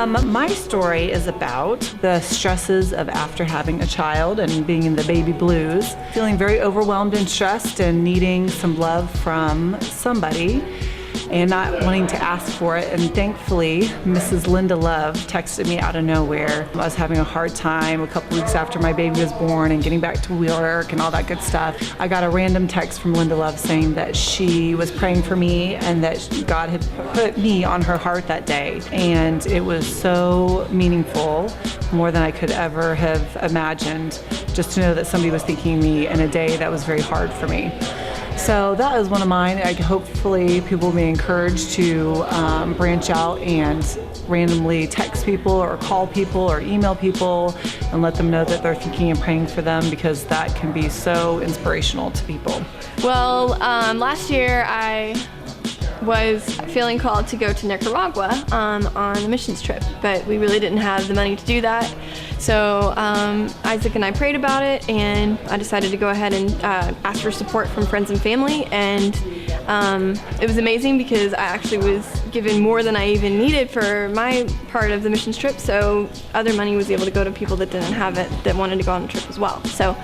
My story is about the stresses of after having a child and being in the baby blues, feeling very overwhelmed and stressed and needing some love from somebody and not wanting to ask for it. And thankfully, Mrs. Linda Love texted me out of nowhere. I was having a hard time a couple weeks after my baby was born and getting back to work and all that good stuff. I got a random text from Linda Love saying that she was praying for me and that God had put me on her heart that day. And it was so meaningful, more than I could ever have imagined, just to know that somebody was thinking of me in a day that was very hard for me. So that was one of mine. Hopefully people will be encouraged to branch out and randomly text people or call people or email people and let them know that they're thinking and praying for them, because that can be so inspirational to people. Well, last year I was feeling called to go to Nicaragua on a missions trip, but we really didn't have the money to do that. So Isaac and I prayed about it, and I decided to go ahead and ask for support from friends and family, and it was amazing because I actually was given more than I even needed for my part of the missions trip, so other money was able to go to people that didn't have it, that wanted to go on the trip as well. So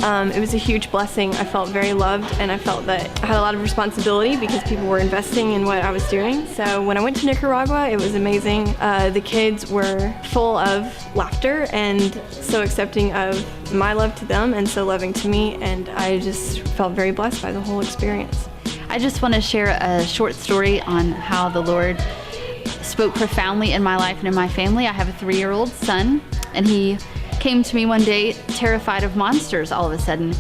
it was a huge blessing. I felt very loved, and I felt that I had a lot of responsibility because people were investing in what I was doing. So when I went to Nicaragua, it was amazing. The kids were full of laughter and so accepting of my love to them and so loving to me, and I just felt very blessed by the whole experience. I just want to share a short story on how the Lord spoke profoundly in my life and in my family. I have a 3-year-old son, and he came to me one day terrified of monsters all of a sudden.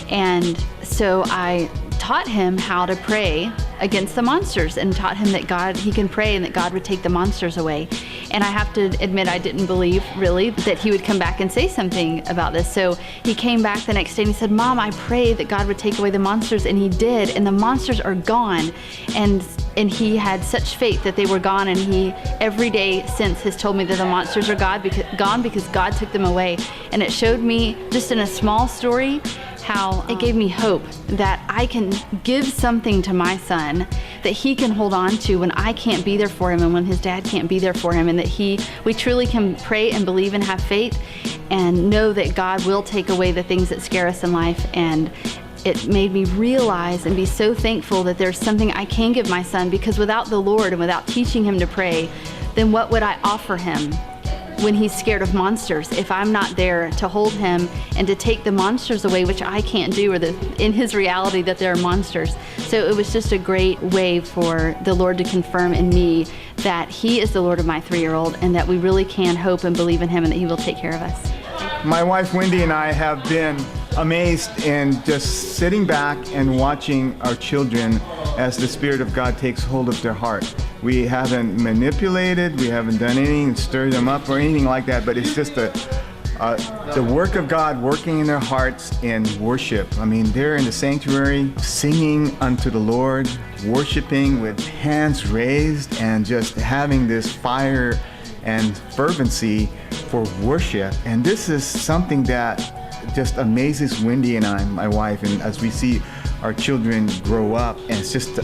And so I taught him how to pray against the monsters and taught him that he can pray and that God would take the monsters away. And I have to admit, I didn't believe really that he would come back and say something about this. So he came back the next day and he said, "Mom, I prayed that God would take away the monsters," and he did, and the monsters are gone. And he had such faith that they were gone, and he every day since has told me that the monsters are gone because God took them away. And it showed me, just in a small story, how it gave me hope that I can give something to my son that he can hold on to when I can't be there for him and when his dad can't be there for him, and that we truly can pray and believe and have faith and know that God will take away the things that scare us in life. And it made me realize and be so thankful that there's something I can give my son, because without the Lord and without teaching him to pray, then what would I offer him when he's scared of monsters if I'm not there to hold him and to take the monsters away, which I can't do, or in his reality that there are monsters. So it was just a great way for the Lord to confirm in me that he is the Lord of my 3-year-old, and that we really can hope and believe in him and that he will take care of us. My wife Wendy and I have been amazed in just sitting back and watching our children as the Spirit of God takes hold of their heart. We haven't manipulated, we haven't done anything, stirred them up or anything like that, but it's just the work of God working in their hearts in worship. I mean, they're in the sanctuary singing unto the Lord, worshiping with hands raised and just having this fire and fervency for worship. And this is something that just amazes Wendy and I, my wife, and as we see our children grow up, and it's just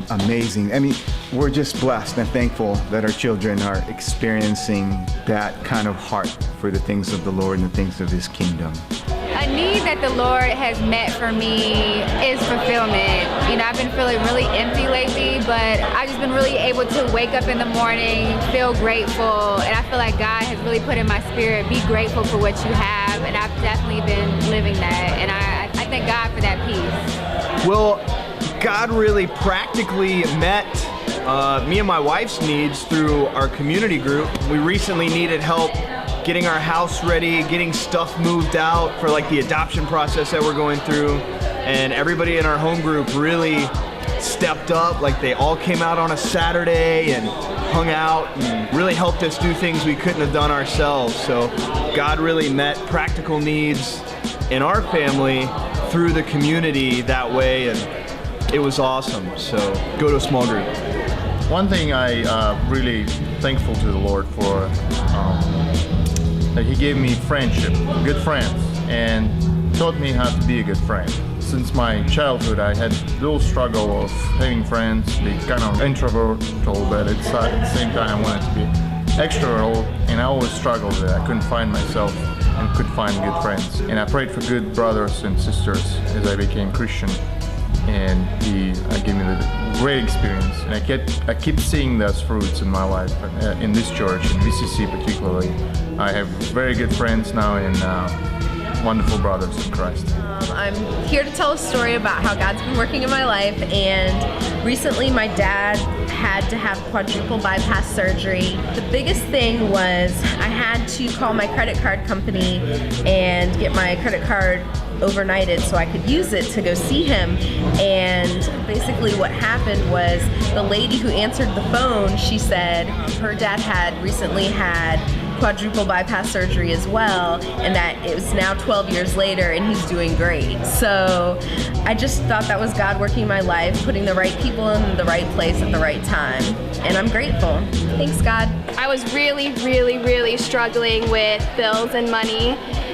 amazing. I mean, we're just blessed and thankful that our children are experiencing that kind of heart for the things of the Lord and the things of His kingdom. A need that the Lord has met for me is fulfillment. You know, I've been feeling really empty lately, but I've just been really able to wake up in the morning, feel grateful, and I feel like God has really put in my spirit, be grateful for what you have, and I've definitely been living that, and I thank God for that peace. Well, God really practically met me and my wife's needs through our community group. We recently needed help getting our house ready, getting stuff moved out for like the adoption process that we're going through, and everybody in our home group really stepped up. Like, they all came out on a Saturday and hung out and really helped us do things we couldn't have done ourselves. So God really met practical needs in our family through the community that way, and it was awesome. So go to a small group. One thing I really thankful to the Lord for, that He gave me friendship, good friends, and taught me how to be a good friend. Since my childhood, I had a little struggle of having friends, be kind of introverted, but at the same time I wanted to be extrovert, and I always struggled with it. I couldn't find myself and could find good friends. And I prayed for good brothers and sisters as I became Christian, and he gave me the great experience. And I keep seeing those fruits in my life, in this church, in VCC particularly. I have very good friends now and wonderful brothers in Christ. I'm here to tell a story about how God's been working in my life, and recently my dad had to have quadruple bypass surgery. The biggest thing was I had to call my credit card company and get my credit card overnighted so I could use it to go see him. And basically what happened was the lady who answered the phone, she said her dad had recently had quadruple bypass surgery as well, and that it was now 12 years later and he's doing great. So I just thought that was God working my life, putting the right people in the right place at the right time, and I'm grateful. Thanks, God. I was really struggling with bills and money,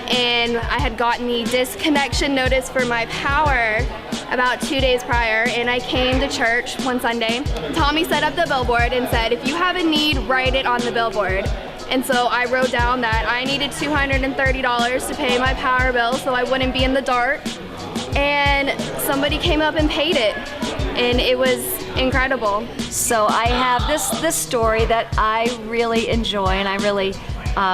and I had gotten the disconnection notice for my power about 2 days prior, and I came to church one Sunday. Tommy set up the billboard and said, if you have a need, write it on the billboard. And so I wrote down that I needed $230 to pay my power bill so I wouldn't be in the dark. And somebody came up and paid it. And it was incredible. So I have this story that I really enjoy, and I really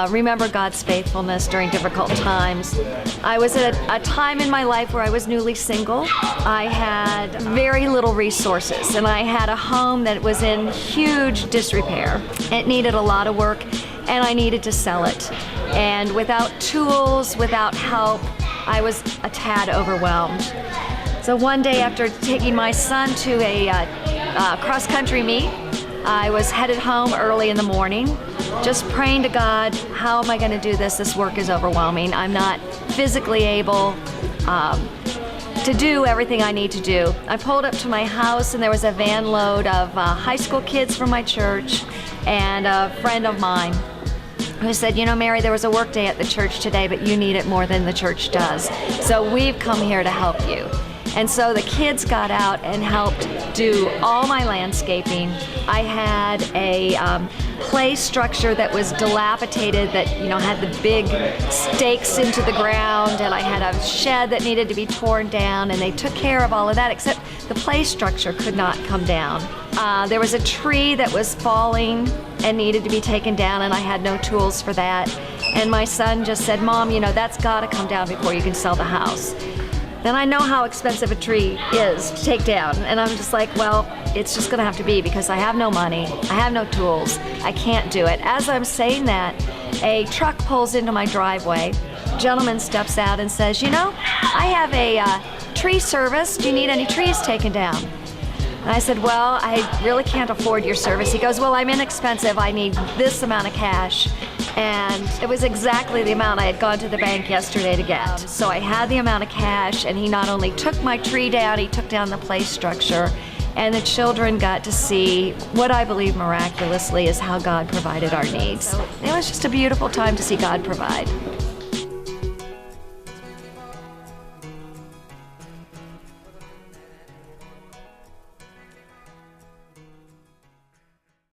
remember God's faithfulness during difficult times. I was at a time in my life where I was newly single. I had very little resources, and I had a home that was in huge disrepair. It needed a lot of work, and I needed to sell it. And without tools, without help, I was a tad overwhelmed. So one day after taking my son to a cross-country meet, I was headed home early in the morning, just praying to God, how am I going to do this? This work is overwhelming. I'm not physically able to do everything I need to do. I pulled up to my house, and there was a van load of high school kids from my church and a friend of mine who said, you know, Mary, there was a work day at the church today, but you need it more than the church does. So we've come here to help you. And so the kids got out and helped do all my landscaping. I had a play structure that was dilapidated, that had the big stakes into the ground, and I had a shed that needed to be torn down, and they took care of all of that, except the play structure could not come down. There was a tree that was falling and needed to be taken down, and I had no tools for that. And my son just said, Mom, that's got to come down before you can sell the house. Then I know how expensive a tree is to take down, and I'm just like, well, it's just gonna have to be, because I have no money, I have no tools, I can't do it. As I'm saying that, a truck pulls into my driveway. A gentleman steps out and says, I have a tree service, do you need any trees taken down? And I said, well, I really can't afford your service. He goes, well, I'm inexpensive, I need this amount of cash. And it was exactly the amount I had gone to the bank yesterday to get. So I had the amount of cash, and he not only took my tree down, he took down the play structure, and the children got to see what I believe miraculously is how God provided our needs. It was just a beautiful time to see God provide.